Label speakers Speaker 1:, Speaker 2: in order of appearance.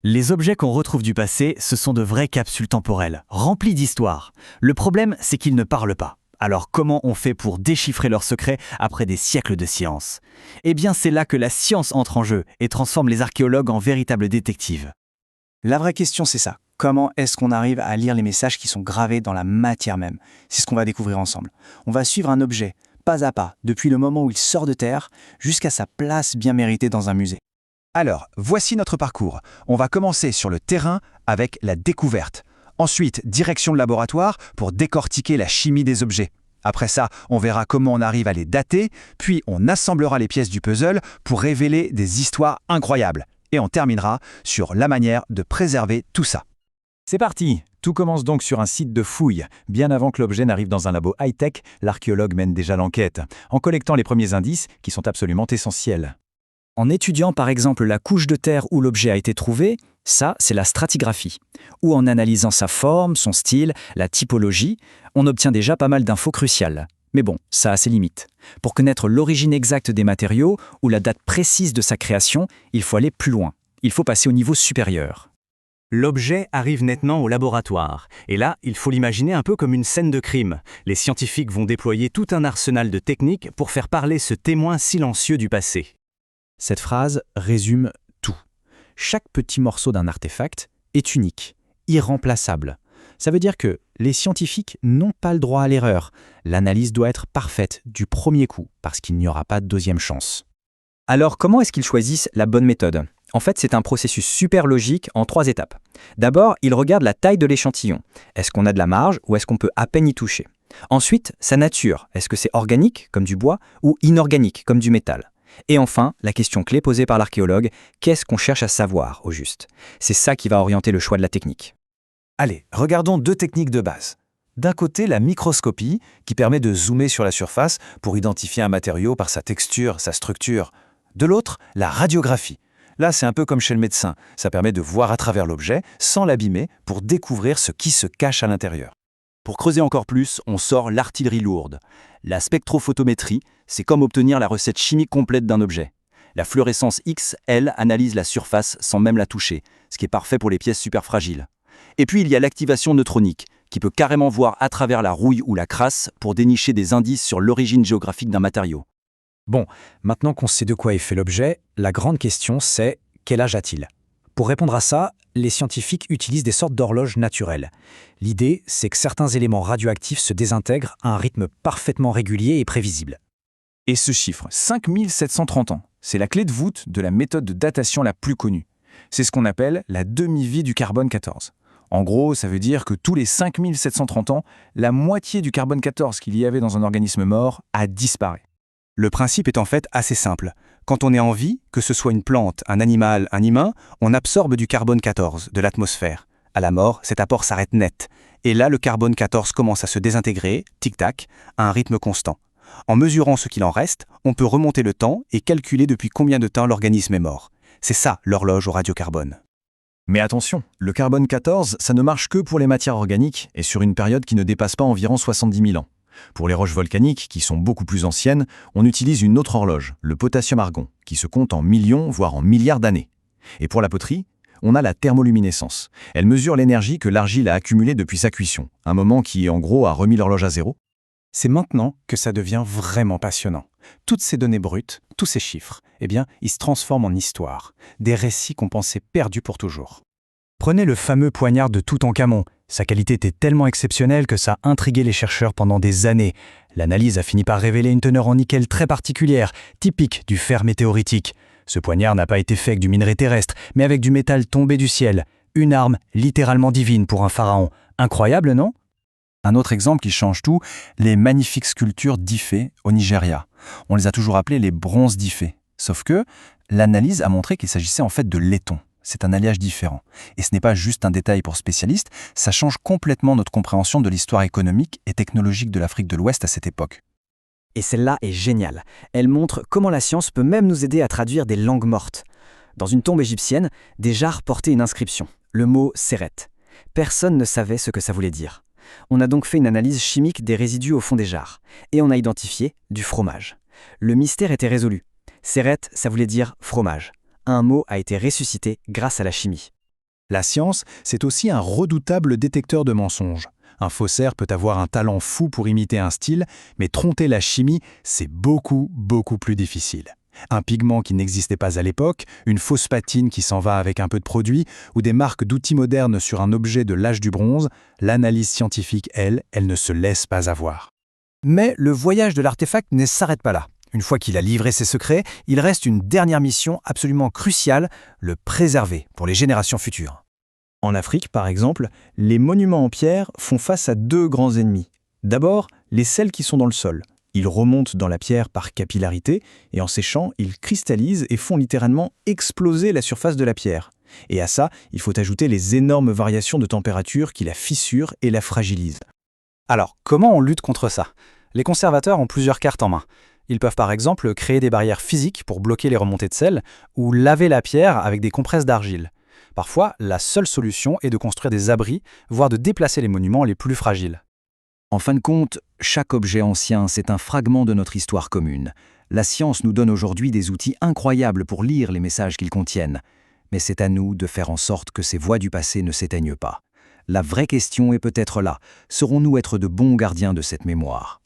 Speaker 1: Les objets qu'on retrouve du passé, ce sont de vraies capsules temporelles, remplies d'histoire. Le problème, c'est qu'ils ne parlent pas. Alors comment on fait pour déchiffrer leurs secrets après des siècles de science? Eh bien c'est là que la science entre en jeu et transforme les archéologues en véritables détectives.
Speaker 2: La vraie question, c'est ça. Comment est-ce qu'on arrive à lire les messages qui sont gravés dans la matière même? C'est ce qu'on va découvrir ensemble. On va suivre un objet, pas à pas, depuis le moment où il sort de terre jusqu'à sa place bien méritée dans un musée.
Speaker 3: Alors, voici notre parcours. On va commencer sur le terrain avec la découverte. Ensuite, direction le laboratoire pour décortiquer la chimie des objets. Après ça, on verra comment on arrive à les dater, puis on assemblera les pièces du puzzle pour révéler des histoires incroyables. Et on terminera sur la manière de préserver tout ça.
Speaker 4: C'est parti! Tout commence donc sur un site de fouille. Bien avant que l'objet n'arrive dans un labo high-tech, l'archéologue mène déjà l'enquête, en collectant les premiers indices qui sont absolument essentiels.
Speaker 5: En étudiant par exemple la couche de terre où l'objet a été trouvé, ça c'est la stratigraphie. Ou en analysant sa forme, son style, la typologie, on obtient déjà pas mal d'infos cruciales. Mais bon, ça a ses limites. Pour connaître l'origine exacte des matériaux ou la date précise de sa création, il faut aller plus loin. Il faut passer au niveau supérieur.
Speaker 1: L'objet arrive nettement au laboratoire. Et là, il faut l'imaginer un peu comme une scène de crime. Les scientifiques vont déployer tout un arsenal de techniques pour faire parler ce témoin silencieux du passé.
Speaker 5: Cette phrase résume tout. Chaque petit morceau d'un artefact est unique, irremplaçable. Ça veut dire que les scientifiques n'ont pas le droit à l'erreur. L'analyse doit être parfaite du premier coup, parce qu'il n'y aura pas de deuxième chance. Alors, comment est-ce qu'ils choisissent la bonne méthode? En fait, c'est un processus super logique en 3 étapes. D'abord, ils regardent la taille de l'échantillon. Est-ce qu'on a de la marge ou est-ce qu'on peut à peine y toucher? Ensuite, sa nature. Est-ce que c'est organique, comme du bois, ou inorganique, comme du métal? Et enfin, la question clé posée par l'archéologue, qu'est-ce qu'on cherche à savoir au juste? C'est ça qui va orienter le choix de la technique.
Speaker 4: Allez, regardons 2 techniques de base. D'un côté, la microscopie, qui permet de zoomer sur la surface pour identifier un matériau par sa texture, sa structure. De l'autre, la radiographie. Là, c'est un peu comme chez le médecin. Ça permet de voir à travers l'objet, sans l'abîmer, pour découvrir ce qui se cache à l'intérieur.
Speaker 6: Pour creuser encore plus, on sort l'artillerie lourde. La spectrophotométrie, c'est comme obtenir la recette chimique complète d'un objet. La fluorescence X, elle, analyse la surface sans même la toucher, ce qui est parfait pour les pièces super fragiles. Et puis il y a l'activation neutronique, qui peut carrément voir à travers la rouille ou la crasse pour dénicher des indices sur l'origine géographique d'un matériau.
Speaker 5: Bon, maintenant qu'on sait de quoi est fait l'objet, la grande question c'est quel âge a-t-il? Pour répondre à ça, les scientifiques utilisent des sortes d'horloges naturelles. L'idée, c'est que certains éléments radioactifs se désintègrent à un rythme parfaitement régulier et prévisible.
Speaker 3: Et ce chiffre, 5730 ans, c'est la clé de voûte de la méthode de datation la plus connue. C'est ce qu'on appelle la demi-vie du carbone 14. En gros, ça veut dire que tous les 5730 ans, la moitié du carbone 14 qu'il y avait dans un organisme mort a disparu.
Speaker 2: Le principe est en fait assez simple. Quand on est en vie, que ce soit une plante, un animal, un humain, on absorbe du carbone 14 de l'atmosphère. À la mort, cet apport s'arrête net. Et là, le carbone 14 commence à se désintégrer, tic-tac, à un rythme constant. En mesurant ce qu'il en reste, on peut remonter le temps et calculer depuis combien de temps l'organisme est mort. C'est ça l'horloge au radiocarbone.
Speaker 4: Mais attention, le carbone 14, ça ne marche que pour les matières organiques et sur une période qui ne dépasse pas environ 70 000 ans. Pour les roches volcaniques, qui sont beaucoup plus anciennes, on utilise une autre horloge, le potassium-argon, qui se compte en millions, voire en milliards d'années. Et pour la poterie, on a la thermoluminescence. Elle mesure l'énergie que l'argile a accumulée depuis sa cuisson, un moment qui, en gros, a remis l'horloge à zéro.
Speaker 2: C'est maintenant que ça devient vraiment passionnant. Toutes ces données brutes, tous ces chiffres, eh bien, ils se transforment en histoire, des récits qu'on pensait perdus pour toujours. Prenez le fameux poignard de Toutankhamon. Sa qualité était tellement exceptionnelle que ça a intrigué les chercheurs pendant des années. L'analyse a fini par révéler une teneur en nickel très particulière, typique du fer météoritique. Ce poignard n'a pas été fait avec du minerai terrestre, mais avec du métal tombé du ciel. Une arme littéralement divine pour un pharaon. Incroyable, non?
Speaker 3: Un autre exemple qui change tout, les magnifiques sculptures d'Ifé au Nigeria. On les a toujours appelées les bronzes d'Ifé. Sauf que l'analyse a montré qu'il s'agissait en fait de laiton. C'est un alliage différent. Et ce n'est pas juste un détail pour spécialistes, ça change complètement notre compréhension de l'histoire économique et technologique de l'Afrique de l'Ouest à cette époque.
Speaker 5: Et celle-là est géniale. Elle montre comment la science peut même nous aider à traduire des langues mortes. Dans une tombe égyptienne, des jarres portaient une inscription, le mot Seret. Personne ne savait ce que ça voulait dire. On a donc fait une analyse chimique des résidus au fond des jarres, et on a identifié du fromage. Le mystère était résolu. Seret, ça voulait dire fromage. Un mot a été ressuscité grâce à la chimie.
Speaker 2: La science, c'est aussi un redoutable détecteur de mensonges. Un faussaire peut avoir un talent fou pour imiter un style, mais tromper la chimie, c'est beaucoup, beaucoup plus difficile. Un pigment qui n'existait pas à l'époque, une fausse patine qui s'en va avec un peu de produit, ou des marques d'outils modernes sur un objet de l'âge du bronze, l'analyse scientifique, elle ne se laisse pas avoir.
Speaker 5: Mais le voyage de l'artefact ne s'arrête pas là. Une fois qu'il a livré ses secrets, il reste une dernière mission absolument cruciale, le préserver pour les générations futures. En Afrique, par exemple, les monuments en pierre font face à deux grands ennemis. D'abord, les sels qui sont dans le sol. Ils remontent dans la pierre par capillarité et en séchant, ils cristallisent et font littéralement exploser la surface de la pierre. Et à ça, il faut ajouter les énormes variations de température qui la fissurent et la fragilisent.
Speaker 6: Alors, comment on lutte contre ça? Les conservateurs ont plusieurs cartes en main. Ils peuvent par exemple créer des barrières physiques pour bloquer les remontées de sel ou laver la pierre avec des compresses d'argile. Parfois, la seule solution est de construire des abris, voire de déplacer les monuments les plus fragiles.
Speaker 1: En fin de compte, chaque objet ancien, c'est un fragment de notre histoire commune. La science nous donne aujourd'hui des outils incroyables pour lire les messages qu'ils contiennent. Mais c'est à nous de faire en sorte que ces voix du passé ne s'éteignent pas. La vraie question est peut-être là. Saurons-nous être de bons gardiens de cette mémoire ?